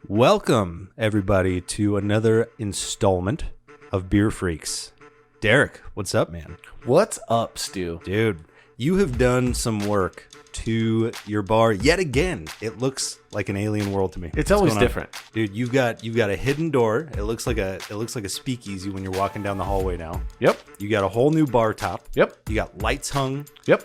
Welcome, everybody, to another installment of Beer Freaks. Derek, what's up, man? What's up, Stu? Dude, you have done some work to your bar yet again. It looks like an alien world to me. It's always different. Dude, you've got a hidden door. It looks like a speakeasy when you're walking down the hallway now. Yep. You got a whole new bar top. Yep. You got lights hung. Yep.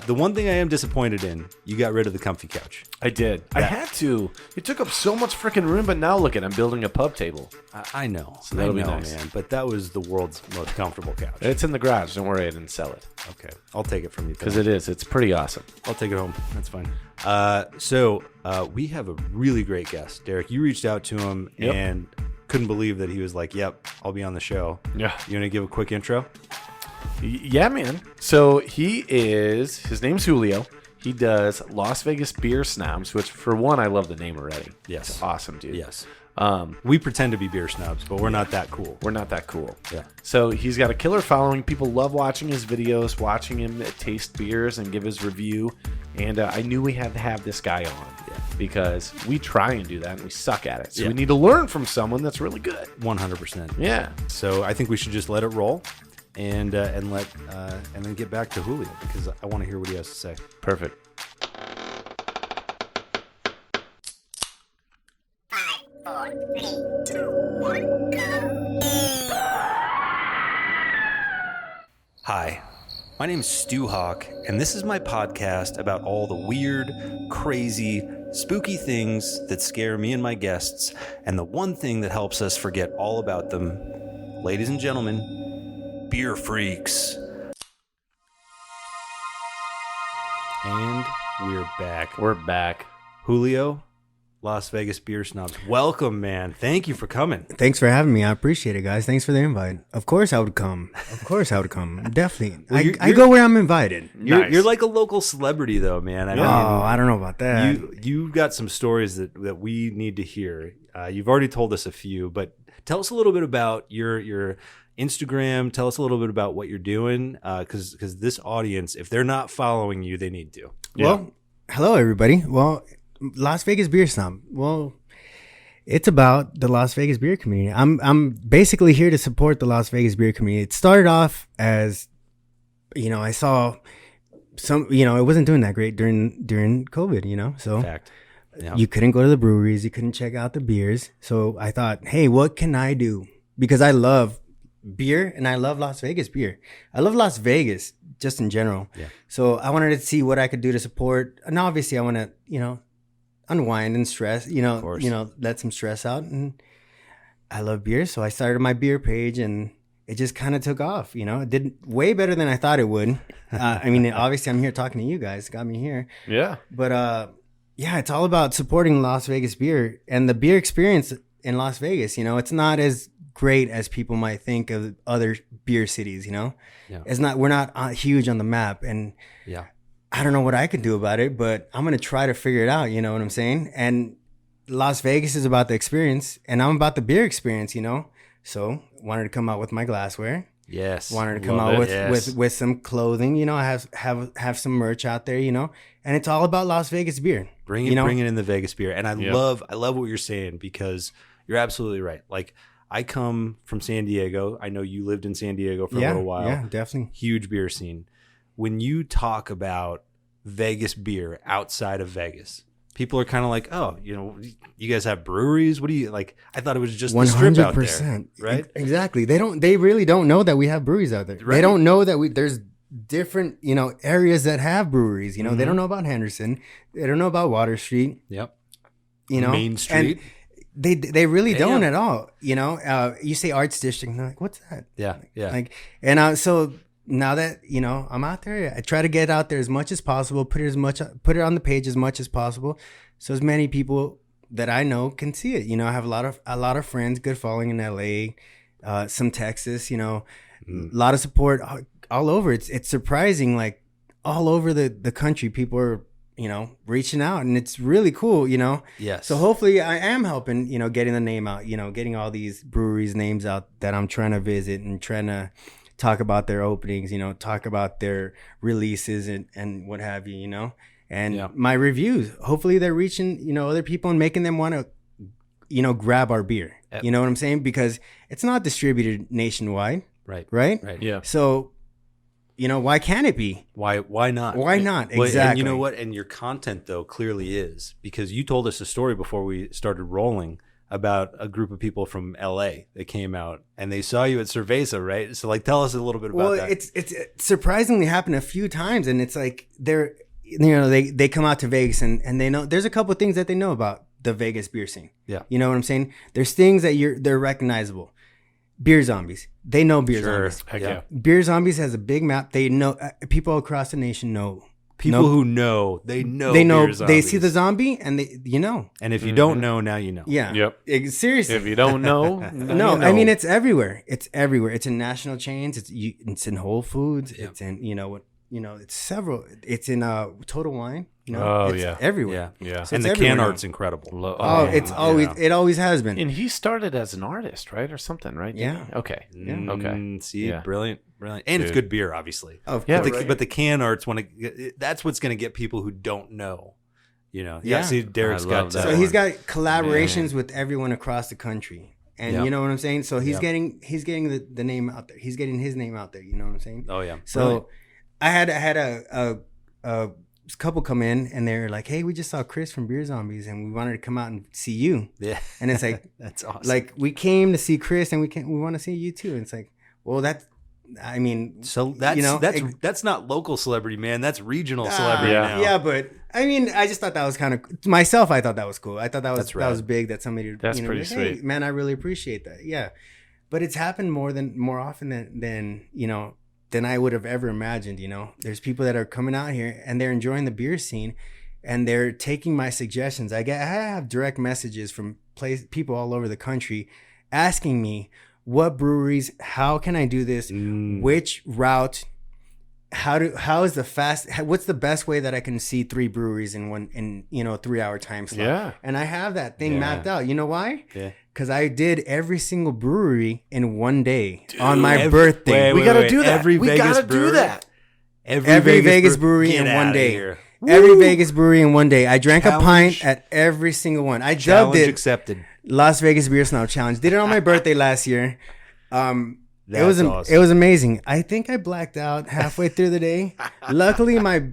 The one thing I am disappointed in, you got rid of the comfy couch. I did. I had to. It took up so much freaking room, but now look at it. I'm building a pub table. I know. So that'll I be know, nice. man. But that was the world's most comfortable couch. It's in the garage. Don't worry, I didn't sell it. Okay. I'll take it from you. Because it is. It's pretty awesome. I'll take it home. That's fine. So we have a really great guest. Derek, you reached out to him and couldn't believe that he was like, yep, I'll be on the show. Yeah. You want to give a quick intro? Yeah, man. So his name's Julio. He does Las Vegas Beer Snobs, which for one, I love the name already. Yes. It's awesome, dude. Yes. We pretend to be beer snobs, but we're not that cool. We're not that cool. Yeah. So he's got a killer following. People love watching his videos, watching him taste beers and give his review. And I knew we had to have this guy on because we try and do that and we suck at it. So we need to learn from someone that's really good. 100%. Yeah. So I think we should just let it roll and then get back to Julio because I want to hear what he has to say. Perfect. 5, 4, 3, 2, 1, go. Hi, my name is Stu Hawk, and this is my podcast about all the weird, crazy, spooky things that scare me and my guests, and the one thing that helps us forget all about them. Ladies and gentlemen, Beer Freaks. And we're back. We're back. Julio, Las Vegas Beer Snobs. Welcome, man. Thank you for coming. Thanks for having me. I appreciate it, guys. Thanks for the invite. Of course I would come. Definitely. Well, I go where I'm invited. You're like a local celebrity, though, man. I mean, I don't know about that. You've got some stories that we need to hear. You've already told us a few, but tell us a little bit about your Instagram. Tell us a little bit about what you're doing, because this audience, if they're not following you, they need to. Well, hello, everybody. Well, Las Vegas Beer Snob. Well, it's about the Las Vegas beer community. I'm basically here to support the Las Vegas beer community. It started off as, I saw some, it wasn't doing that great during COVID, so Fact. Yeah. You couldn't go to the breweries, you couldn't check out the beers. So I thought, hey, what can I do? Because I love beer and I love Las Vegas beer. I love Las Vegas just in general. Yeah. So I wanted to see what I could do to support. And obviously I want to, unwind and stress, let some stress out. And I love beer. So I started my beer page and it just kind of took off, It did way better than I thought it would. Obviously I'm here talking to you guys, got me here. Yeah. But, it's all about supporting Las Vegas beer and the beer experience in Las Vegas. It's not as great as people might think of other beer cities. Yeah. We're not huge on the map, and I don't know what I could do about it, but I'm gonna try to figure it out. You know what I'm saying? And Las Vegas is about the experience, and I'm about the beer experience. So wanted to come out with my glassware. Yes. Wanted to come out with some clothing. I have some merch out there. And it's all about Las Vegas beer. Bring it in the Vegas beer. And I love what you're saying because you're absolutely right. Like I come from San Diego. I know you lived in San Diego for a little while. Yeah, definitely. Huge beer scene. When you talk about Vegas beer outside of Vegas, people are kind of like, oh, you guys have breweries? What do you like? I thought it was just the strip out there, right? Exactly. They really don't know that we have breweries out there. Right. They don't know that there's different, areas that have breweries. They don't know about Henderson. They don't know about Water Street. Yep. Main Street. They really don't at all. You say Arts District, and they're like, what's that? Yeah. So now that I'm out there, I try to get out there as much as possible. Put it on the page as much as possible, so as many people that I know can see it. I have a lot of friends, good following in LA, some Texas. A lot of support all over. It's surprising, like all over the country, people are reaching out, and it's really cool. Yes. So hopefully I am helping, getting the name out. Getting all these breweries' names out that I'm trying to visit and trying to talk about their openings, talk about their releases and what have you, And my reviews, hopefully they're reaching, other people and making them want to grab our beer. Yep. You know what I'm saying? Because it's not distributed nationwide, Right. right? Yeah. So, why can't it be? Why not? Why not? Well, Exactly. and you know what? And your content though clearly is, because you told us a story before we started rolling about a group of people from LA that came out and they saw you at Cerveza, right? So like, tell us a little bit about that. It's surprisingly happened a few times, and it's like they come out to Vegas and they know there's a couple of things that they know about the Vegas beer scene. Yeah. You know what I'm saying? There's things that they're recognizable. Beer Zombies. They know Beer Sure. Zombies. Heck yeah. Beer Zombies has a big map. They know people across the nation know. People who know, they know They Beer They see Zombies. the zombie and And if you don't know, now you know. Yeah. Yep. Seriously. If you don't know, No, you know. I mean it's everywhere. It's everywhere. It's in national chains. It's in Whole Foods. Yep. It's in it's several. It's in Total Wine. Oh, it's yeah. everywhere. Yeah. So And it's the can everywhere now. art's incredible. Oh, it's always it always has been. And he started as an artist, right, or something, right? Yeah. Didn't he? Okay. Yeah. Okay. See, Yeah. brilliant. And it's Dude. good beer, obviously. Of Yeah, course. But the can art's that's what's going to get people who don't know. Yeah. See, Derek's I got love that. So one. he's got collaborations with everyone across the country. And Yeah. you know what I'm saying? So he's Yeah. getting the name out there. He's getting his name out there, you know what I'm saying? Oh yeah. So Brilliant. I had a couple come in and they're like, "Hey, we just saw Chris from Beer Zombies and we wanted to come out and see you." Yeah. And it's like That's awesome. like we came to see Chris and we want to see you too. And it's like, well, I mean, so that's it- that's not local celebrity, man. That's regional celebrity Yeah. now. Yeah, but I mean, I just thought that was kind of myself. I thought that was cool. I thought that That's that rad. was big. That somebody That's pretty was like, "Hey, sweet. man. I really appreciate that." Yeah, but it's happened more often than I would have ever imagined. There's people that are coming out here and they're enjoying the beer scene, and they're taking my suggestions. I have direct messages from people all over the country asking me what breweries, how can I do this, which route. What's the best way that I can see 3 breweries in 3-hour time slot? Yeah. And I have that thing Yeah. mapped out. You know why? Yeah. Because I did every single brewery in one day on my birthday. We got to do that. Every we Vegas got to do brewery? that. Every Vegas brewery Get in one outta day. here. Every Vegas brewery in one day. I drank a Challenge. pint at every single one. I dubbed Challenge it accepted. Las Vegas Beer Snob Challenge. Did it on my birthday last year. It was awesome. it was amazing. I think I blacked out halfway through the day. Luckily, my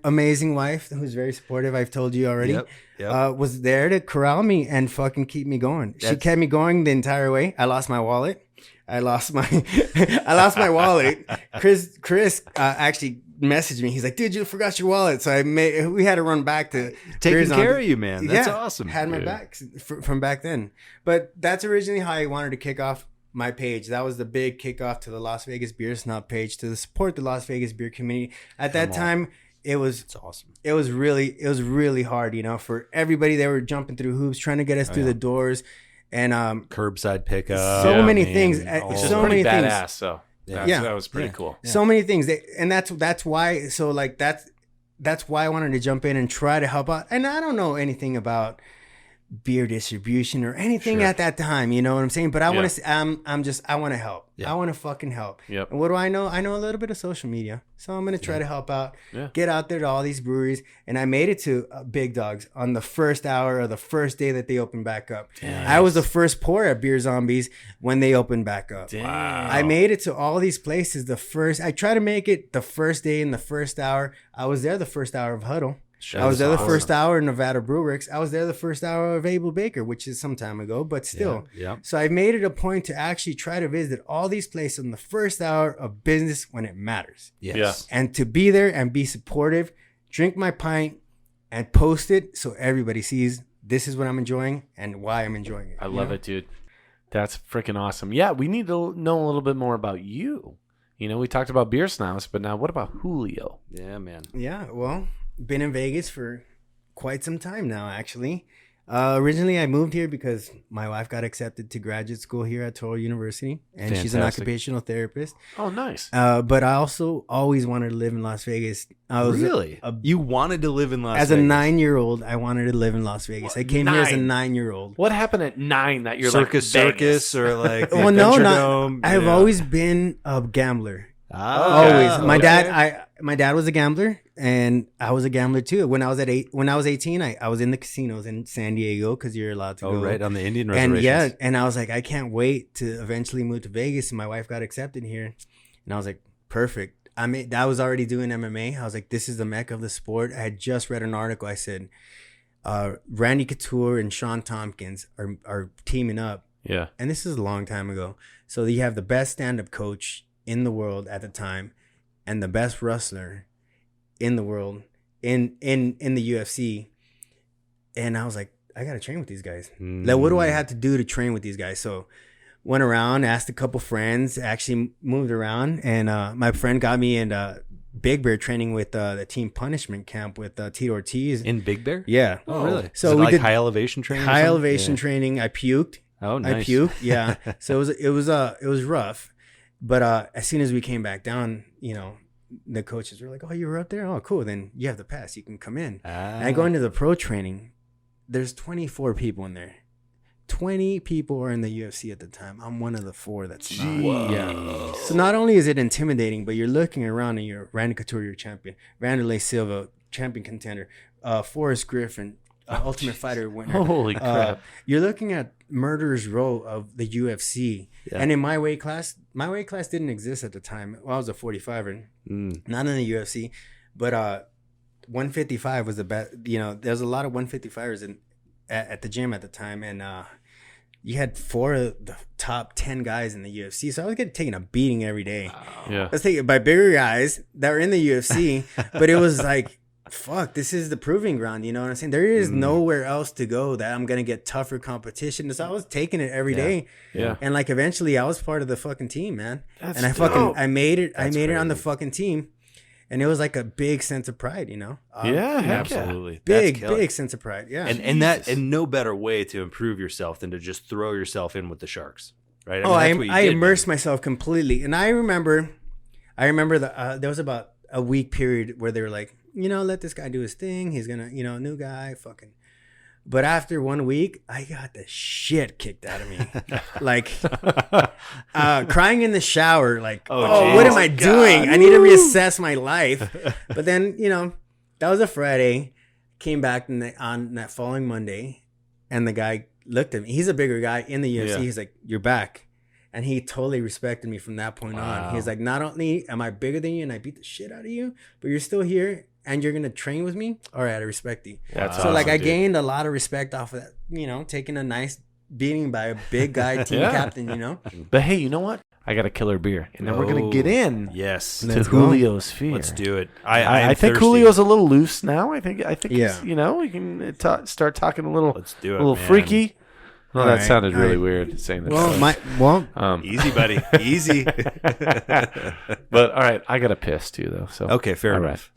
amazing wife, who's very supportive, I've told you already, Yep. was there to corral me and fucking keep me going. She kept me going the entire way. I lost my wallet. I lost my wallet. Chris actually messaged me. He's like, "Dude, you forgot your wallet." So we had to run back to Taking Beer Zombies. care of you, man. That's Yeah, awesome. Had my dude. back from back then. But that's originally how I wanted to kick off my page. That was the big kickoff to the Las Vegas Beer Snob page to support the Las Vegas beer community. At that time, it was awesome. It was really hard, for everybody. They were jumping through hoops trying to get us through the doors, and Curbside pickup. so many man, things. all Which of is so it. pretty many things. badass. So Yeah. that was pretty Yeah. cool. So many things, and that's why. So like that's why I wanted to jump in and try to help out. And I don't know anything about beer distribution or anything at that time, you know what I'm saying? But I want to. I want to help. Yeah. I want to fucking help. Yep. And what do I know? I know a little bit of social media, so I'm gonna try to help out. Yeah. Get out there to all these breweries, and I made it to Big Dogs on the first hour of the first day that they opened back up. I was the first pour at Beer Zombies when they opened back up. Wow. I made it to all these places. I try to make it the first day in the first hour. I was there the first hour of Huddle. I was there the first hour in Nevada Brew Works. I was there the first hour of Abel Baker, which is some time ago, but still. Yeah. So I made it a point to actually try to visit all these places in the first hour of business when it matters. Yes. And to be there and be supportive, drink my pint, and post it so everybody sees this is what I'm enjoying and why I'm enjoying it. I love it, dude. That's freaking awesome. Yeah, we need to know a little bit more about you. We talked about Beer Snobs, but now what about Julio? Yeah, man. Yeah, well, been in Vegas for quite some time now, actually. Originally, I moved here because my wife got accepted to graduate school here at Touro University, and she's an Fantastic. occupational therapist. Oh, nice. But I also always wanted to live in Las Vegas. I was Really? You wanted to live in Las as Vegas? a 9-year-old, I wanted to live in Las Vegas. I came here as a 9? 9-year-old. What happened at 9 that you're Circus like Vegas? or like the Well, no, Adventure not. Dome? I've Yeah. always been a gambler. Always. My okay. dad was a gambler, and I was a gambler too. When I was 18, I was in the casinos in San Diego because you're allowed to go. Oh, right, on the Indian And reservations. and I was like, I can't wait to eventually move to Vegas. And my wife got accepted here, and I was like, perfect. I was already doing MMA. I was like, this is the mecca of the sport. I had just read an article. I said, Randy Couture and Sean Tompkins are teaming up. Yeah. And this is a long time ago. So you have the best stand-up coach in the world at the time, and the best wrestler in the world in the UFC. And I was like, I gotta train with these guys. Like, what do I have to do to train with these guys? So went around, asked a couple friends, actually moved around, and my friend got me in Big Bear training with the Team Punishment Camp with Tito Ortiz. In Big Bear? Yeah. Oh, really? So Is it we like did high elevation training? high elevation training. I puked. Oh, nice. I puked. Yeah. So it was rough. But as soon as we came back down, the coaches were like, "Oh, you were up there? Oh, cool. Then you have the pass. You can come in." And I go into the pro training. There's 24 people in there. 20 people were in the UFC at the time. I'm one of the 4 that's not. Yeah. So not only is it intimidating, but you're looking around and you're Randy Couture, your champion. Wanderlei Silva, champion contender. Forrest Griffin, Ultimate Fighter winner. Holy crap. You're looking at murderer's row of the UFC. Yeah. And in my weight class didn't exist at the time. Well, I was a 45er, not in the UFC, but 155 was the best. There's a lot of 155ers at the gym at the time, and you had 4 of the top 10 guys in the UFC. So I was getting taking a beating every day. Yeah. I was taken by bigger guys that were in the UFC, but it was like, fuck, this is the proving ground. You know what I'm saying? There is nowhere else to go that I'm going to get tougher competition. So I was taking it every day. Yeah. And like eventually I was part of the fucking team, man. That's and I made it. That's I made it on the crazy. fucking team. And it was like a big sense of pride, Yeah, Absolutely. Big, That's killer. big sense of pride. Yeah. And no better way to improve yourself than to just throw yourself in with the sharks, right? I that's what you I did, immersed myself completely. And I remember there was about a week period where they were like, let this guy do his thing. He's gonna, new guy, fucking. But after 1 week, I got the shit kicked out of me. Like, crying in the shower, like, what am I doing? I need to reassess my life. But then, that was a Friday. Came back on that following Monday, and the guy looked at me. He's a bigger guy in the UFC. Yeah. He's like, you're back. And he totally respected me from that point on. He's like, not only am I bigger than you and I beat the shit out of you, but you're still here and you're going to train with me. All right, I respect you. That's so like awesome, I dude. gained a lot of respect off of that, taking a nice beating by a big guy team Yeah. captain, But hey, you know what? I got a killer beer. And then we're going to get in Yes. to Let's go. Julio's Fear. Let's do it. I think thirsty. Julio's a little loose now. I think Yeah. he's, we can start talking a little, Let's do it, a little man. freaky. Well, All that right, sounded all really right. weird saying that. Easy, buddy. Easy. But all right, I got to piss too, though. So Okay, fair all enough.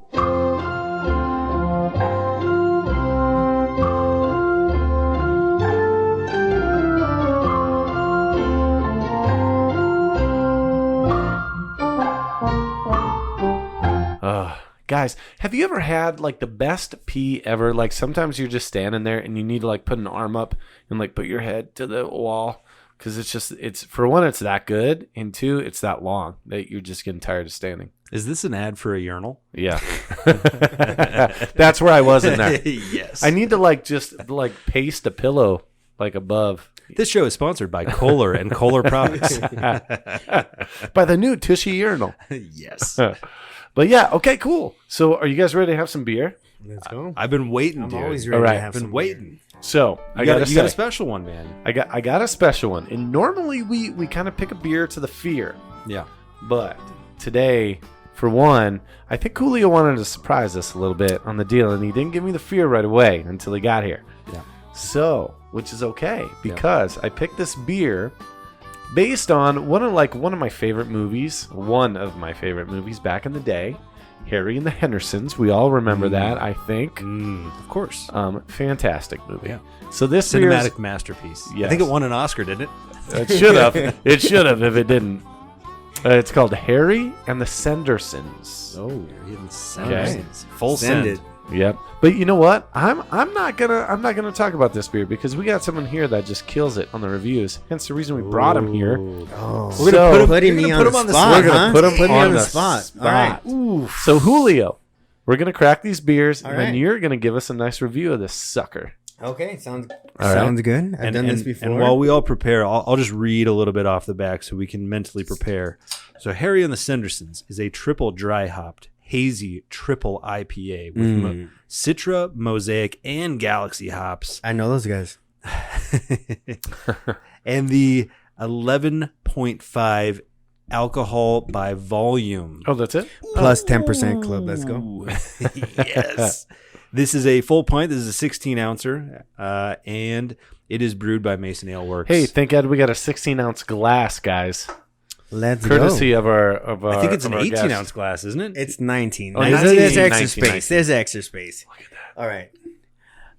Guys, have you ever had like the best pee ever? Like sometimes you're just standing there and you need to like put an arm up and like put your head to the wall because it's for one, it's that good, and two, it's that long that you're just getting tired of standing. Is this an ad for a urinal? Yeah. That's where I was in there. Yes. I need to like just like paste a pillow like above. This show is sponsored by Kohler and Kohler products. By the new Tushy urinal. Yes. But yeah, okay, cool. So are you guys ready to have some beer? Let's go. I've been waiting, I'm dude. always ready All right. to have I've been some waiting. So You got a special one, man. I got a special one. And normally we kind of pick a beer to the fear. Yeah. But today, for one, I think Julio wanted to surprise us a little bit on the deal, and he didn't give me the fear right away until he got here. Yeah. So, which is okay, because I picked this beer based on one of my favorite movies, back in the day, Harry and the Hendersons. We all remember that, I think. Of course. Fantastic movie. Yeah. So this beer is- Cinematic masterpiece. Yes. I think it won an Oscar, didn't it? It should have. It should have if it didn't. It's called Harry and the Sendersons. Oh, Okay. Full Send send. it. Yep. But you know what? I'm not gonna talk about this beer because we got someone here that just kills it on the reviews. Hence the reason we brought him here. Oh, We're gonna put putting me on the spot. We're gonna put him Put me on on the the spot. spot. All right. Ooh. So Julio, we're gonna crack these beers, All and then right. you're gonna give us a nice review of this sucker. Okay, sounds right. good. I've done this before. And while we all prepare, I'll just read a little bit off the back so we can mentally prepare. So Harry and the Sendersons is a triple dry hopped hazy triple IPA with Citra, Mosaic, and Galaxy hops. I know those guys. And the 11.5 alcohol by volume. Oh, that's it? Plus 10% club. Let's go. Ooh. Yes. This is a full pint. This is a 16 ouncer, and it is brewed by Mason Ale Works. Hey, thank God we got a 16-ounce glass, guys. Let's Courtesy go. of our. I think it's an of our 18 guest. ounce glass, isn't it? It's 19. Oh, There's 19, extra 19, space. 19. There's extra space. Look at that. All right.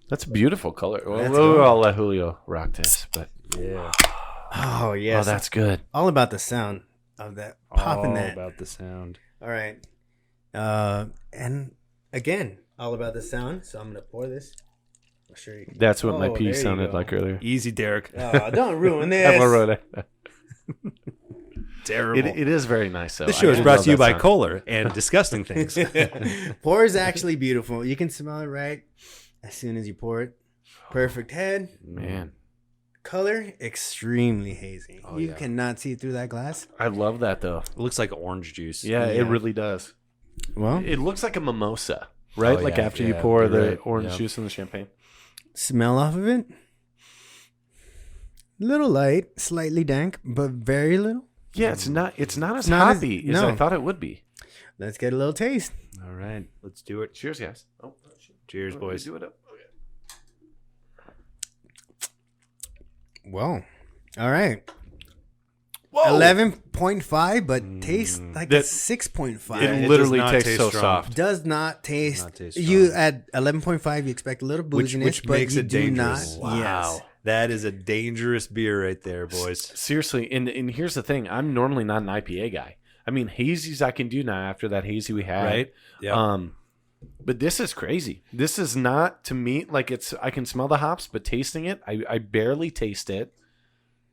That's a beautiful color. Well, Let's go. I'll let Julio rock this, but Yeah. Oh, yes. oh, that's good. all about the sound of that. Popping All that. about the sound. All right. And again, all about the sound. So I'm going to pour this. I'll show you. That's what my Oh, pee there you sounded go. like earlier. Easy, Derek. Oh, don't ruin I wrote this. it. Terrible. It is very nice, though. This show I is do brought love to you that by sound. Kohler and disgusting things. Pour is actually beautiful. You can smell it right as soon as you pour it. Perfect head. Man, Color, extremely hazy. Oh, You yeah. cannot see through that glass. I love that, though. It looks like orange juice. Yeah, it Yeah. really does. Well, It looks like a mimosa, right? Oh, like yeah, after you yeah, pour you're the right. orange Yeah. juice in the champagne. smell off of it. Little light, slightly dank, but very little. Yeah, it's not as not as- hoppy as I no. thought it would be. Let's get a little taste. All right. Let's do it. Cheers, guys. Oh, shit. Cheers, boys. Do it up. Whoa. All right. Whoa! 11.5, but tastes like a That- 6.5. It Yeah, it literally does not tastes taste so strong. soft. Does not taste. Not taste You strong. at 11.5, you expect a little Which booziness, but makes you it do dangerous. not. Yes. That is a dangerous beer right there, boys. Seriously, and here's the thing. I'm normally not an IPA guy. I mean, hazies I can do now after that hazy we had. Right? Yeah. But this is crazy. This is not, to me, like I can smell the hops, but tasting it, I barely taste it.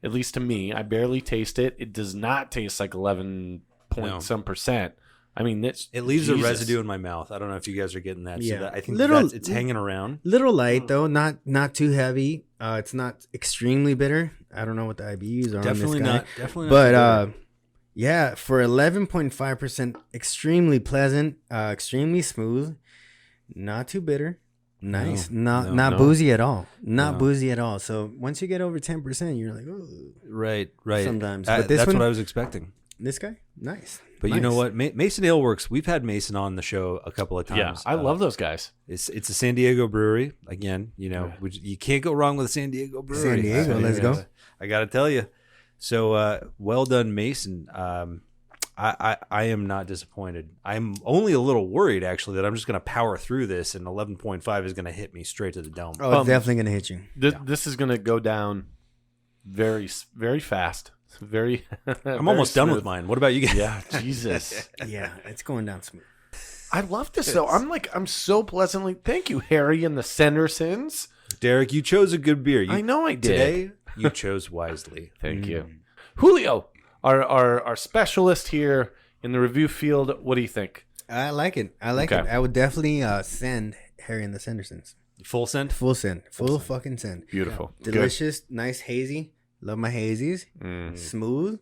At least to me, I barely taste it. It does not taste like 11 point No. some percent. I mean, it's It leaves a Jesus. residue in my mouth. I don't know if you guys are getting that. Yeah. So that, I think Little- it's hanging around. Little light though, not too heavy. It's not extremely bitter. I don't know what the IBUs are Definitely on this guy. not. Definitely not. But yeah, for 11.5%, extremely pleasant, extremely smooth, not too bitter. Nice, not no. boozy at all. Not No. boozy at all. So once you get over 10%, you're like, oh, right. sometimes. But this that's one- what I was expecting. this guy, nice. But you know what? Mason Ale Works, we've had Mason on the show a couple of times. Yeah, I love those guys. It's a San Diego brewery. Again, you can't go wrong with a San Diego brewery. San Diego, let's go. I got to tell you. So well done, Mason. I am not disappointed. I'm only a little worried, actually, that I'm just going to power through this, and 11.5 is going to hit me straight to the dome. Oh, it's definitely gonna hit you. This is going to go down very, very fast. Very. I'm almost done with mine. What about you guys? Yeah, Jesus. Yeah, it's going down smooth. I love this though. I'm so pleasantly. Thank you, Harry and the Sendersons. Derek, you chose a good beer. I know I did. Today, you chose wisely. Thank you, Julio, our specialist here in the review field. What do you think? I like it. I like Okay. it. I would definitely send Harry and the Sendersons. Full scent? Full send. Full fucking send. Beautiful, Good. Delicious, nice hazy. Love my hazies. Mm. Smooth.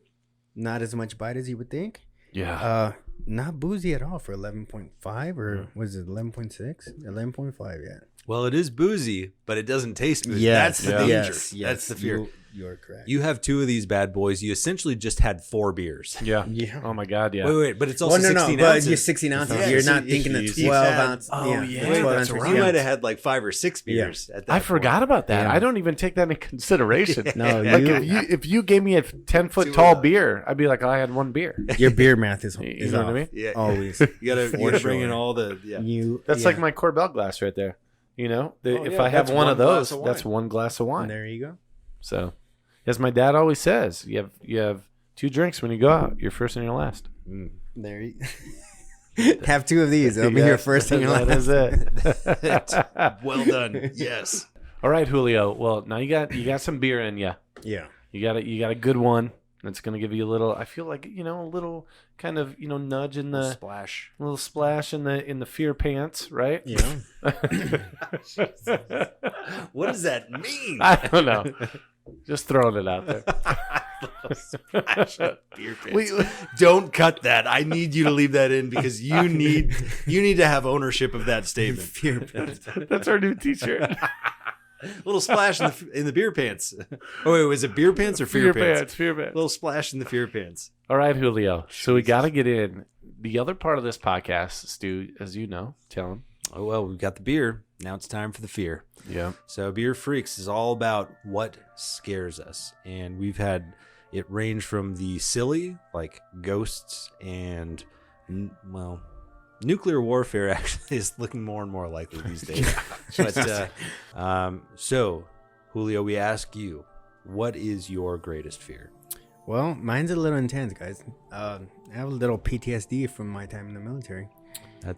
Not as much bite as you would think. Yeah, Not boozy at all for 11.5 or was it 11.6? 11.5, yeah. Well, it is boozy, but it doesn't taste boozy. Yes, That's the yeah. danger. That's the fear. You're correct. You have two of these bad boys. You essentially just had 4 beers. yeah, Yeah. Oh my God, yeah. Wait, but it's also Well, no, 16 but ounces. you're 16 ounces. Yeah, You're so not thinking the you've 12 had- ounce. Oh, yeah. the Wait, 12 that's ounce right. You might have had like 5 or 6 beers at that I point. forgot about that. Yeah. I don't even take that into consideration. No, Like you, if you gave me a 10-foot tall beer, I'd be like, I had one beer. your beer math is You know what I off. mean? Yeah. Always. You gotta For bring in sure. all the That's yeah. like my Corbel glass right there. You know, if yeah, I have that's one one of glass those, of wine. that's one glass of wine. There you go. So, as my dad always says, you have 2 drinks when you go out. Your first and your last. There you Have 2 of these. I'll be here first in your That life. is it. Well done. Yes. All right, Julio. Well, now you got some beer in you. Yeah. You got a good one. That's gonna give you a little. I feel like a little kind of nudge in the Splash. little splash in the fear pants, right? Yeah. What does that mean? I don't know. Just throwing it out there. Beer pants. Don't cut that. I need you to leave that in because you need to have ownership of that statement. Fear pants. That's our new T-shirt. Little splash in the beer pants. Oh wait, was it beer pants or fear pants? Fear pants. Little splash in the fear pants. All right, Julio. So we got to get in the other part of this podcast, Stu, as you know. Tell him. Oh well, we've got the beer. Now it's time for the fear. Yeah. So Beer Freaks is all about what scares us, and we've had it range from the silly, like ghosts and nuclear warfare actually is looking more and more likely these days. So, Julio, we ask you, what is your greatest fear? Well, mine's a little intense, guys. I have a little PTSD from my time in the military. I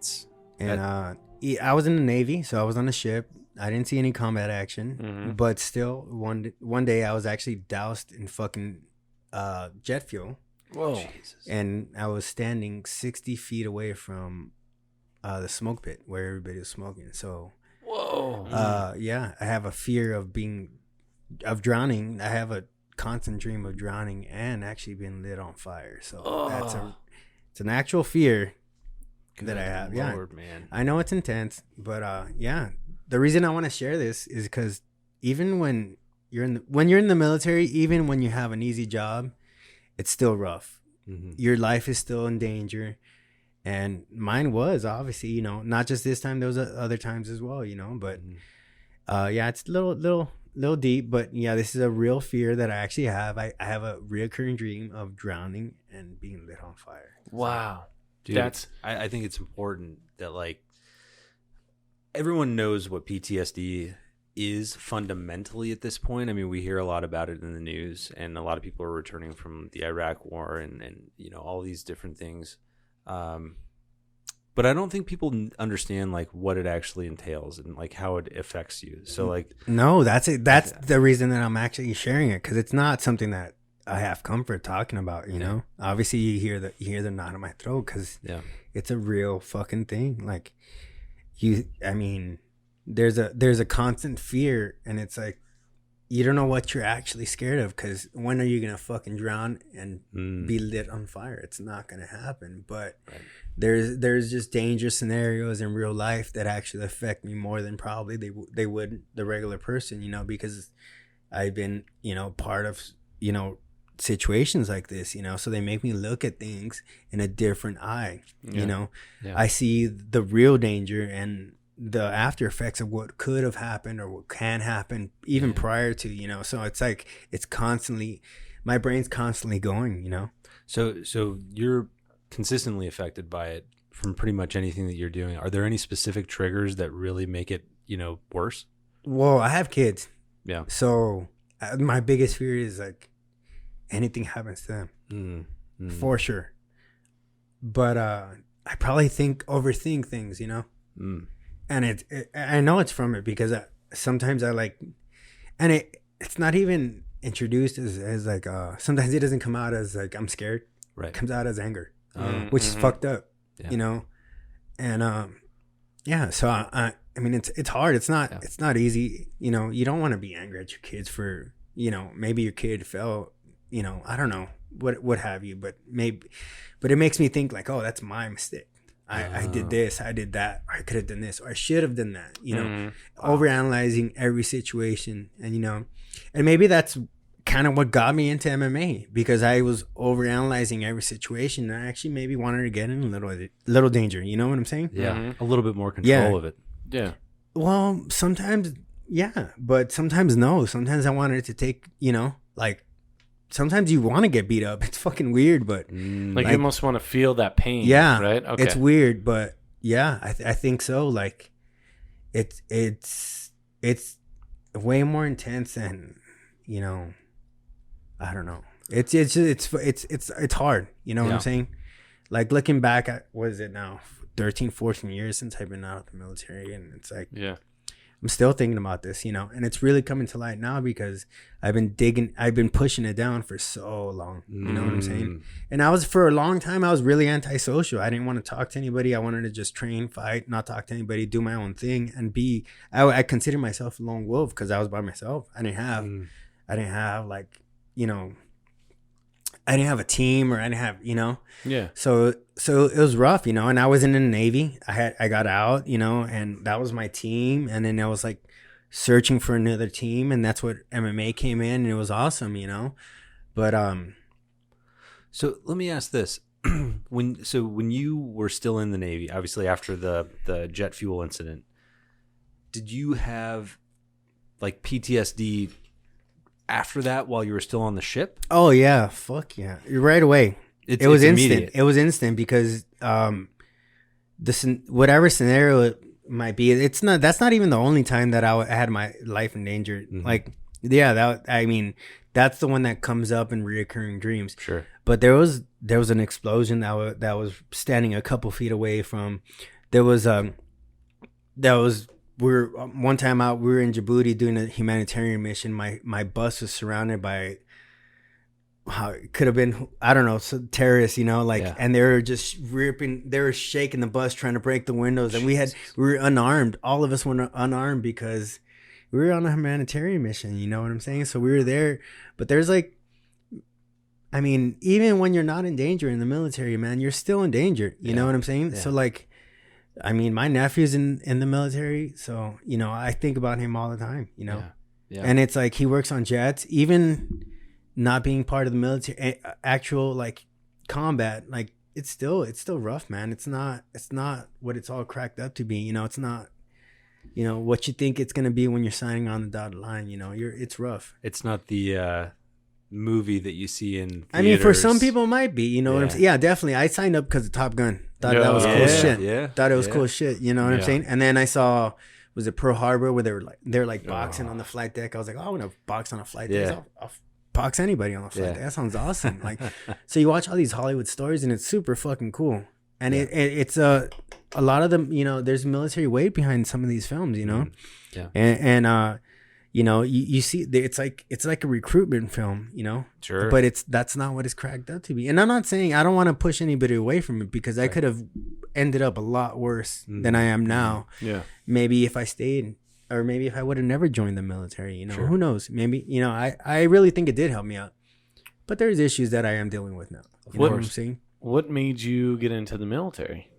was in the Navy, so I was on a ship. I didn't see any combat action, but still, one day I was actually doused in fucking jet fuel. Whoa. Jesus. And I was standing 60 feet away from the smoke pit where everybody was smoking. So, whoa. I have a fear of drowning. I have a constant dream of drowning and actually being lit on fire. So it's an actual fear that I have. Lord, man. I know it's intense, but the reason I want to share this is because even when you're in the military, even when you have an easy job, it's still rough. Mm-hmm. Your life is still in danger, and mine was obviously, not just this time. There was other times as well, But it's a little deep. But yeah, this is a real fear that I actually have. I have a reoccurring dream of drowning and being lit on fire. Wow. Dude, I think it's important that everyone knows what PTSD is fundamentally at this point. I mean, we hear a lot about it in the news, and a lot of people are returning from the Iraq war and all these different things. But I don't think people understand what it actually entails and how it affects you. So no, that's it. That's the reason that I'm actually sharing it, because it's not something that I have comfort talking about. Obviously you hear the knot in my throat because it's a real fucking thing. There's a constant fear, and it's you don't know what you're actually scared of, because when are you gonna fucking drown and be lit on fire? It's not gonna happen. But there's just dangerous scenarios in real life that actually affect me more than probably they would the regular person, because I've been part of situations like this, so they make me look at things in a different eye. I see the real danger and the after effects of what could have happened or what can happen even prior to, so it's constantly, my brain's constantly going. So you're consistently affected by it from pretty much anything that you're doing. Are there any specific triggers that really make it worse? Well, I have kids, so my biggest fear is anything happens to them, for sure. But I probably overthink things, and I know it's from it, because sometimes and it's not even introduced as sometimes it doesn't come out as I'm scared. Right. It comes out as anger, which is fucked up, and so I mean it's hard. It's not easy. You don't want to be angry at your kids for maybe your kid fell. I don't know what have you, but it makes me think oh, that's my mistake. I did this, I did that, or I could have done this, or I should have done that. Overanalyzing every situation, and and maybe that's kind of what got me into MMA, because I was overanalyzing every situation, and I actually maybe wanted to get in a little danger. You know what I'm saying? Yeah, a little bit more control of it. Yeah. Well, sometimes, but sometimes no. Sometimes I wanted to take, sometimes you want to get beat up. It's fucking weird, but you almost want to feel that pain. Yeah, right. Okay. It's weird, but I think so. It's way more intense than I don't know. It's hard. You know what I'm saying? like looking back at, what is it now, 13, 14 years since I've been out of the military, and it's like, Yeah. I'm still thinking about this, you know, and it's really coming to light now because I've been pushing it down for so long. You know what I'm saying? And for a long time, I was really antisocial. I didn't want to talk to anybody. I wanted to just train, fight, not talk to anybody, do my own thing, and I consider myself a lone wolf because I was by myself. I didn't have like, you know, I didn't have a team, or I didn't have, you know. Yeah. So it was rough, you know, and I was in the Navy. I got out, you know, and that was my team. And then I was like searching for another team, and that's what MMA came in, and it was awesome, you know. But So let me ask this. When you were still in the Navy, obviously after the jet fuel incident, did you have like PTSD after that while you were still on the ship? oh yeah, fuck yeah, right away. It was instant. Immediate. It was instant because whatever scenario it might be, that's not even the only time that I had my life in danger. Like, yeah, that's the one that comes up in reoccurring dreams. Sure. But there was an explosion that was standing a couple feet away from. One time out, we were in Djibouti doing a humanitarian mission. My bus was surrounded by, it could have been, I don't know, some terrorists, you know, like, Yeah. and they were shaking the bus, trying to break the windows, and we were unarmed. All of us were unarmed because we were on a humanitarian mission. You know what I'm saying? So we were there, but there's like, I mean, even when you're not in danger in the military, man, you're still in danger. You know what I'm saying? Yeah. So like, I mean, my nephew's in the military, so, you know, I think about him all the time, you know. Yeah. And it's like he works on jets, even not being part of the military, actual like combat, like it's still rough, man. It's not what it's all cracked up to be, you know. It's not, you know, what you think it's going to be when you're signing on the dotted line, you know. It's rough. It's not the movie that you see in theaters. I mean, for some people it might be, you know what I'm Yeah. saying? Yeah, definitely. I signed up because of Top Gun. Thought Yeah. that was cool Yeah, shit. yeah, Thought it was yeah. cool shit, you know what I'm Yeah. saying? And then I saw, was it Pearl Harbor, where they're like boxing on the flight deck. I was like, oh, I want to box on a flight deck. Yeah. I'll box anybody on a flight Yeah. deck. That sounds awesome. Like, so you watch all these Hollywood stories, and it's super fucking cool. And it's a lot of them, you know, there's military weight behind some of these films, you know? Yeah. And you know, you see, it's like a recruitment film, you know? Sure. But that's not what it's cracked up to be. And I'm not saying, I don't want to push anybody away from it, because I could have ended up a lot worse than I am now. Yeah. Maybe if I stayed, or maybe if I would have never joined the military, you know, Sure. who knows? Maybe, you know, I really think it did help me out. But there's issues that I am dealing with now. You know what I'm saying? What made you get into the military?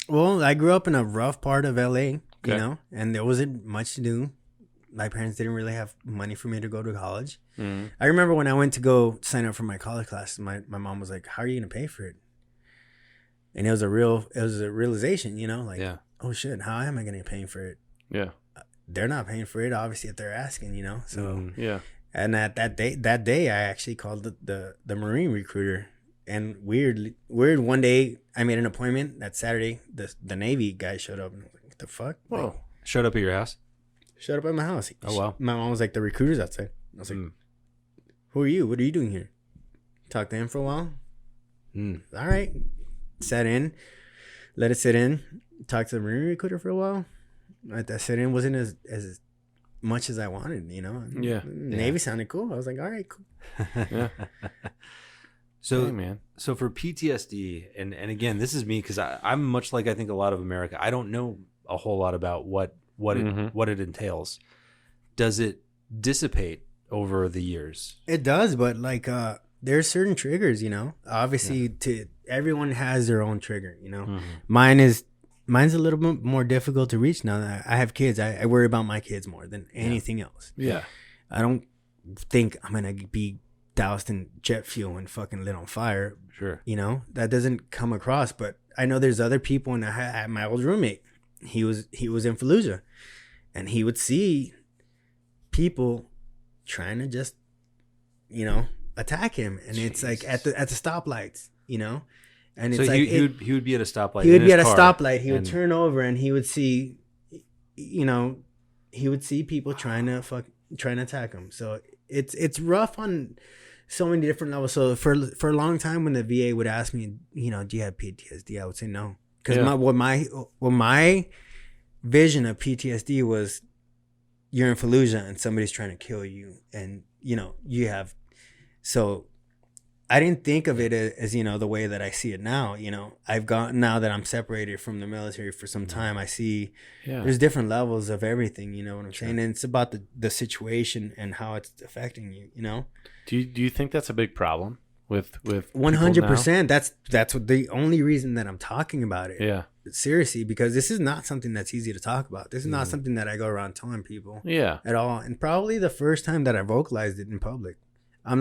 Well, I grew up in a rough part of LA, Okay. you know, and there wasn't much to do. My parents didn't really have money for me to go to college. Mm. I remember when I went to go sign up for my college classes, my mom was like, how are you going to pay for it? And it was a realization, you know, like, Yeah. oh shit, how am I going to be paying for it? Yeah. They're not paying for it, obviously, if they're asking, you know? So, Yeah. and that day, I actually called the Marine recruiter. And weird, one day I made an appointment. That Saturday, the Navy guy showed up. And I was like, what the fuck? Whoa. Like, Showed up at your house? showed up at my house. Oh, wow. My mom was like, the recruiter's outside. I was like, who are you? What are you doing here? Talked to him for a while. All right. Sat in. Let it sit in. Talked to the Marine recruiter for a while. That sit in wasn't as much as I wanted, you know? Yeah. Navy sounded cool. I was like, all right, cool. Yeah. So, Hey, man. so for PTSD, and again, this is me because I'm much like I think a lot of America. I don't know a whole lot about what it entails. Does it dissipate over the years? It does, but like there's certain triggers, you know. Obviously, everyone has their own trigger, you know. Mine's a little bit more difficult to reach now that I have kids. I worry about my kids more than anything else. Yeah. I don't think I'm gonna be doused in jet fuel and fucking lit on fire. Sure. You know, that doesn't come across. But I know there's other people, and I had my old roommate. He was in Fallujah, and he would see people trying to just, you know, attack him, and it's like at the stoplights, you know, and it's So like he would be at a stoplight. he would in be his at a car, stoplight. He would and- turn over, and he would see, you know, he would see people trying to attack him. So it's rough on so many different levels. So for a long time, when the VA would ask me, you know, do you have PTSD? I would say no, because my vision of PTSD was you're in Fallujah and somebody's trying to kill you, and you know you have. So I didn't think of it as, you know, the way that I see it now. You know, now that I'm separated from the military for some time, I see there's different levels of everything. You know what I'm saying? And it's about the situation and how it's affecting you. You know. Do you think that's a big problem with 100%? That's what the only reason that I'm talking about it. Yeah. Seriously, because this is not something that's easy to talk about. This is not something that I go around telling people. Yeah. At all, and probably the first time that I vocalized it in public. I've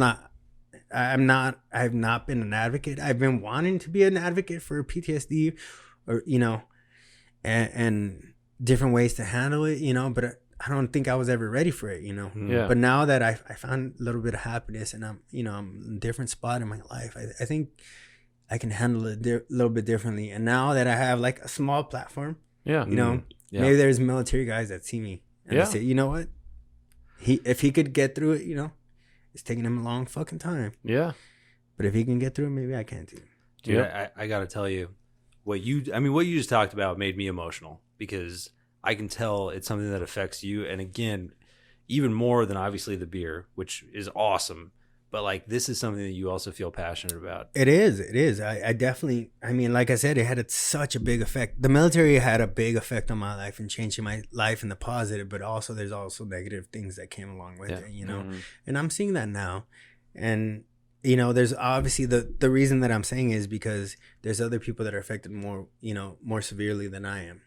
not been an advocate. I've been wanting to be an advocate for PTSD, or, you know, and different ways to handle it, you know, but I don't think I was ever ready for it, you know. Yeah. But now that I found a little bit of happiness and I'm in a different spot in my life, I think I can handle it a little bit differently. And now that I have like a small platform, you know, maybe there's military guys that see me and they say, you know what, if he could get through it, you know, it's taking him a long fucking time. Yeah. But if he can get through it, maybe I can too. Dude, I got to tell you, what you just talked about made me emotional, because I can tell it's something that affects you. And again, even more than obviously the beer, which is awesome. But like, this is something that you also feel passionate about. It is. I definitely, I mean, like I said, it had such a big effect. The military had a big effect on my life and changing my life in the positive, but also there's also negative things that came along with it, you know? And I'm seeing that now. And, you know, there's obviously the reason that I'm saying is because there's other people that are affected more, you know, more severely than I am,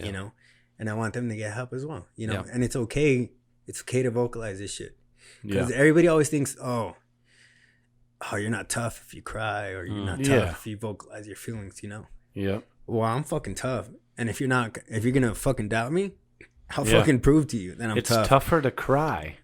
you know? And I want them to get help as well, you know? And it's okay to vocalize this shit. Because everybody always thinks, oh, you're not tough if you cry, or you're not tough if you vocalize your feelings, you know? Yeah. Well, I'm fucking tough. And if you're gonna fucking doubt me, I'll fucking prove to you that I'm tough. It's tougher to cry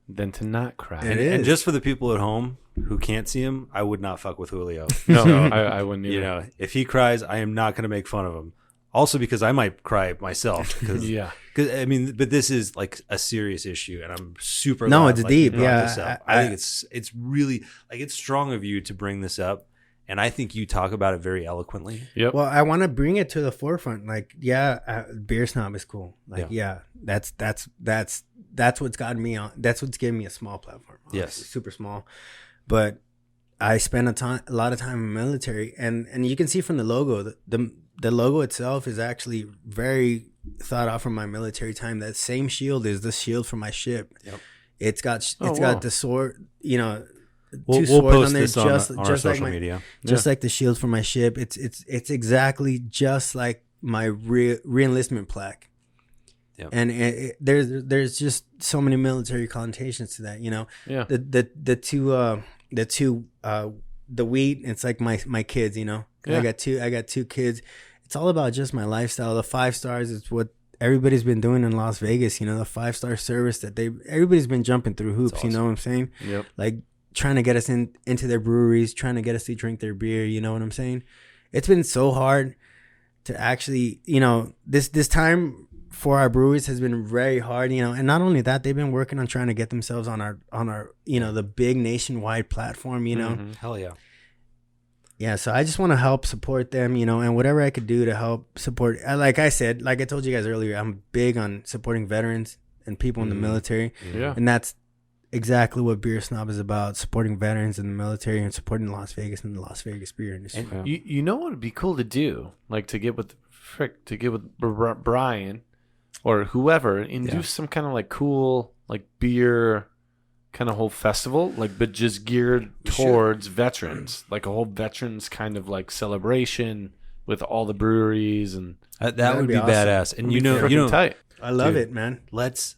than to not cry. And just for the people at home who can't see him, I would not fuck with Julio. No, I wouldn't either. You know, if he cries, I am not going to make fun of him. Also because I might cry myself. Cause, I mean, but this is like a serious issue, and I'm super glad, it's deep. This up. I think it's really, like, it's strong of you to bring this up, and I think you talk about it very eloquently. Yep. Well, I want to bring it to the forefront. Like, Beer Snob is cool. Like, that's what's gotten me on. That's what's given me a small platform. Yes, super small, but I spent a lot of time in the military, and you can see from the logo, the logo itself is actually very thought out from my military time. That same shield is the shield for my ship. Yep. It's got the sword, you know, two swords on there, just like social media, just like the shield for my ship. It's exactly just like my re-enlistment plaque. Yep. And there's just so many military connotations to that, you know. Yeah. The wheat, it's like my kids, you know. I got two kids. It's all about just my lifestyle. The 5 stars is what everybody's been doing in Las Vegas, you know, the 5-star service that everybody's been jumping through hoops, awesome. You know what I'm saying? Yep. Like trying to get us into their breweries, trying to get us to drink their beer, you know what I'm saying? It's been so hard to actually, you know, this time for our breweries has been very hard, you know, and not only that, they've been working on trying to get themselves on our you know, the big nationwide platform, you know. Mm-hmm. Hell yeah. Yeah, so I just want to help support them, you know, and whatever I could do to help support. Like I said, like I told you guys earlier, I'm big on supporting veterans and people in the military. Yeah. And that's exactly what Beer Snob is about, supporting veterans in the military and supporting Las Vegas and the Las Vegas beer industry. And you know what would be cool to do? Like to get with Brian or whoever and do some kind of like cool like beer kind of whole festival, like, but just geared towards veterans, like a whole veterans kind of like celebration with all the breweries, and that would be awesome. Badass. And you know, tight. I love it, man. Let's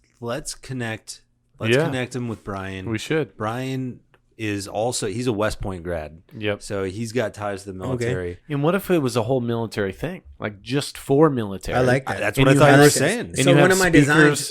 connect. Let's connect him with Brian. We should. Brian is also, he's a West Point grad. Yep. So he's got ties to the military. Okay. And what if it was a whole military thing, like just for military? I like that. That's what I thought you were saying. So one of my designs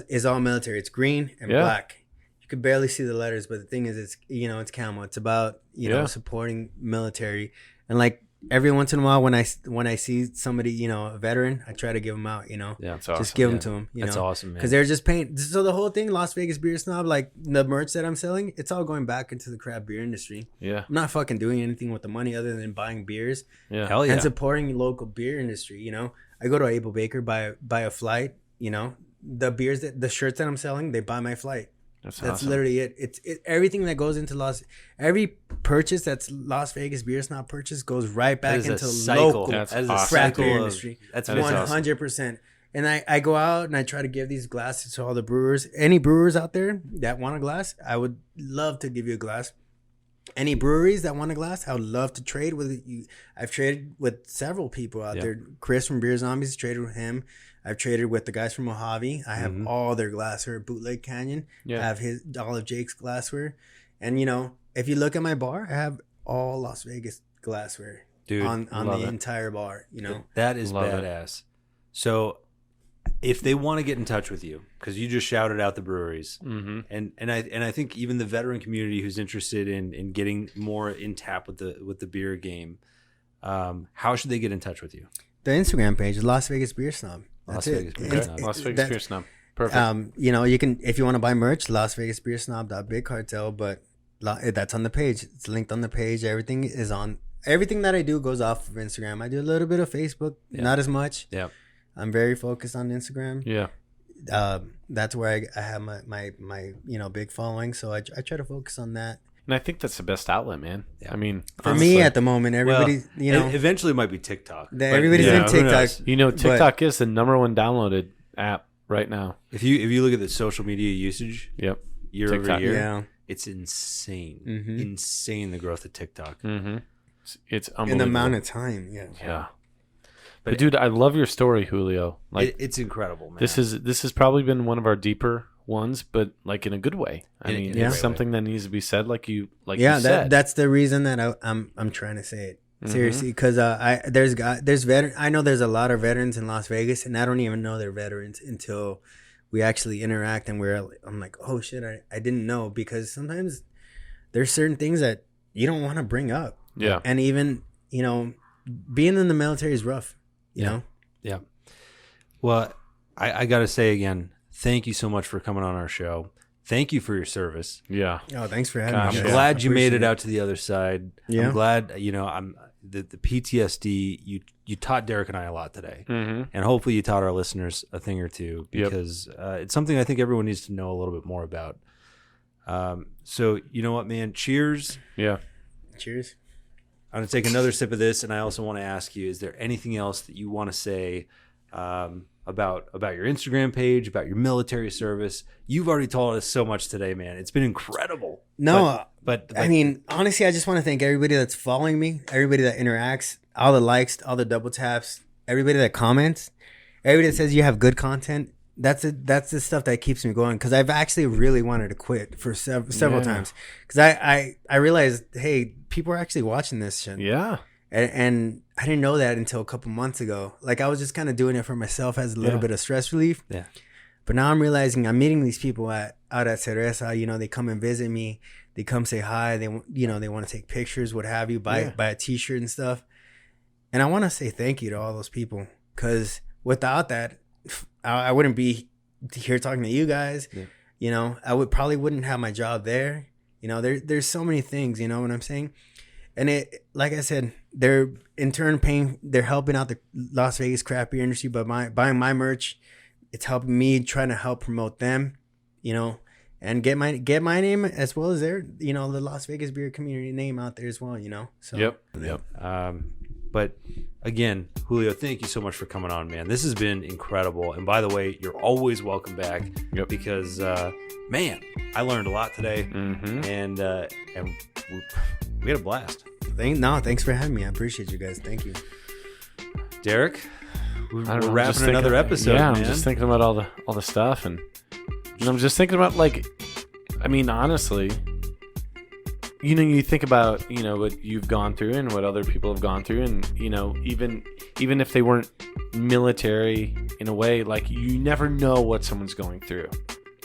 is all military. It's green and black. You could barely see the letters, but the thing is, it's, you know, it's camo. It's about, you know, supporting military. And like every once in a while when I see somebody, you know, a veteran, I try to give them out, you know. Yeah, That's awesome. Just give them to them, you that's know. awesome, man. Because they're just paying. So the whole thing, Las Vegas Beer Snob, like the merch that I'm selling, it's all going back into the craft beer industry. Yeah. I'm not fucking doing anything with the money other than buying beers Yeah. Hell yeah. and supporting local beer industry. You know, I go to Able Baker, buy a flight. You know, the shirts that I'm selling, they buy my flight. That's awesome. literally it. It's everything that goes into every purchase that's Las Vegas Beer Snob purchase goes right back That is a into cycle. local That's That is a awesome. craft cycle beer of- industry. That's That is awesome. 100%. And I go out and I try to give these glasses to all the brewers. Any brewers out there that want a glass, I would love to give you a glass. Any breweries that want a glass, I would love to trade with you. I've traded with several people out there. Chris from Beer Zombies traded with him. I've traded with the guys from Mojave. I have all their glassware. Bootleg Canyon. Yeah. I have all of Jake's glassware. And you know, if you look at my bar, I have all Las Vegas glassware. Dude, on love the it. entire bar. You know, That is Love it. badass. So if they want to get in touch with you, because you just shouted out the breweries, and I think even the veteran community who's interested in getting more in tap with the beer game, how should they get in touch with you? the Instagram page is Las Vegas Beer Snob. Las That's Vegas it. Beer It's- Snob. Las Vegas that- Beer Snob. Perfect. You know, you can, if you want to buy merch, LasVegasBeerSnob.BigCartel, but that's on the page. It's linked on the page. Everything that I do goes off of Instagram. I do a little bit of Facebook, not as much. Yeah. I'm very focused on Instagram. yeah. That's where I have my you know, big following. So I try to focus on that. And I think that's the best outlet, man. Yeah. I mean, For honestly, me at the moment, everybody, you know, eventually it might be TikTok. but, everybody's you in know, who TikTok. knows? you know, TikTok is the #1 downloaded app right now. If you look at the social media usage Yep. year TikTok. over year, Yeah. it's insane. Mhm. Insane the growth of TikTok. Mm-hmm. It's In unbelievable. the amount of time. Yeah. Yeah. But dude, I love your story, Julio. Like It's incredible, man. this has probably been one of our deeper ones, but like in a good way. I In a mean, great it's way. something that needs to be said, like you Yeah, said. that's the reason that I'm trying to say it seriously, because there's veteran. I know there's a lot of veterans in Las Vegas, and I don't even know they're veterans until we actually interact, and I'm like, oh shit, I didn't know, because sometimes there's certain things that you don't want to bring up. Yeah. And even, you know, being in the military is rough. You know. Yeah. Well, I got to say again, thank you so much for coming on our show. Thank you for your service. Yeah. Oh, thanks for having Gosh, me. I'm Yeah. glad you made Appreciate it out to the other side. Yeah. I'm glad, you know, the PTSD, you taught Derek and I a lot today. Mm-hmm. And hopefully you taught our listeners a thing or two, Yep. because it's something I think everyone needs to know a little bit more about. So, you know what, man? Cheers. Yeah. Cheers. I'm going to take another sip of this, and I also want to ask you, is there anything else that you want to say about your Instagram page, about your military service? You've already told us so much today, man. It's been incredible. No, But I mean, honestly, I just want to thank everybody that's following me, everybody that interacts, all the likes, all the double taps, everybody that comments, everybody that says you have good content. That's the stuff that keeps me going, because I've actually really wanted to quit for several times, because I realized, hey, people are actually watching this shit. Yeah. And I didn't know that until a couple months ago. Like, I was just kind of doing it for myself as a little bit of stress relief. Yeah. But now I'm realizing I'm meeting these people out at Cereza. You know, they come and visit me. They come say hi. They want to take pictures, what have you, buy a T-shirt and stuff. And I want to say thank you to all those people, because without that, I wouldn't be here talking to you guys. Yeah. You know, I wouldn't have my job there. You know, there's so many things. You know what I'm saying? And it, like I said, they're in turn they're helping out the Las Vegas craft beer industry by buying my merch. It's helping me trying to help promote them, you know, and get my name as well as their, you know, the Las Vegas beer community name out there as well, you know. So Yep. But again, Julio, thank you so much for coming on, man. This has been incredible. And by the way, you're always welcome back. Yep. Because, man, I learned a lot today, Mm-hmm. and we had a blast. Thanks for having me. I appreciate you guys. Thank you. Derek, we're I don't know, I'm wrapping just another thinking- episode. Yeah, man. I'm just thinking about all the stuff, and I'm just thinking about, like, I mean, honestly, you know, you think about, you know, what you've gone through and what other people have gone through, and, you know, even if they weren't military in a way, like, you never know what someone's going through,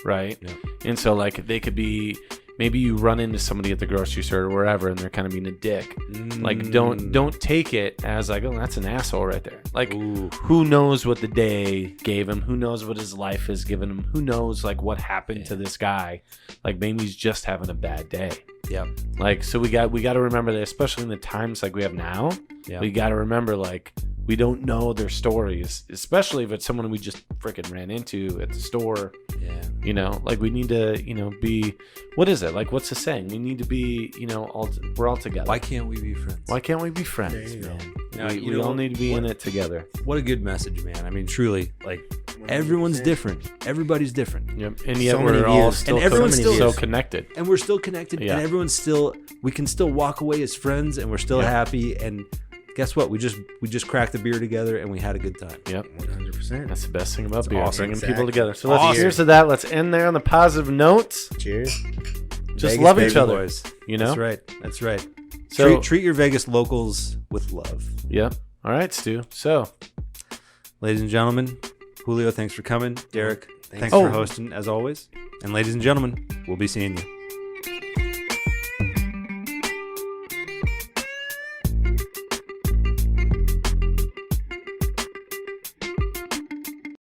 right? Yeah. And so, like, they could be, maybe you run into somebody at the grocery store or wherever and they're kind of being a dick. Like don't take it as like, oh, that's an asshole right there. Like who knows what the day gave him? Who knows what his life has given him? Who knows like what happened to this guy? Like maybe he's just having a bad day. Yep. Like so we got to remember that, especially in the times like we have now. Yep. We got to remember like we don't know their stories, especially if it's someone we just freaking ran into at the store. Yeah. You know, like we need to, you know, be, what is it? Like, what's the saying? We need to be, you know, we're all together. Why can't we be friends? Why can't we be friends, man? We all need to be in it together. What a good message, man. I mean, truly, like, everyone's different. Everybody's different. Yep. And yet So many we're all views. still And everyone's still- so connected. And we're still connected, Yeah. and everyone's still, we can still walk away as friends, and we're still happy. And guess what? We just cracked a beer together, and we had a good time. Yep. 100%. That's the best thing about beer, awesome. bringing people Exactly. together. So let's cheers to that. Let's end there on the positive notes. Cheers. Just Vegas, love baby. each other, Boys. you know? That's right. That's right. So, Treat your Vegas locals with love. Yep. All right, Stu. So, Ladies and gentlemen, Julio, thanks for coming. Derek, thanks Oh. for hosting, as always. And ladies and gentlemen, we'll be seeing you.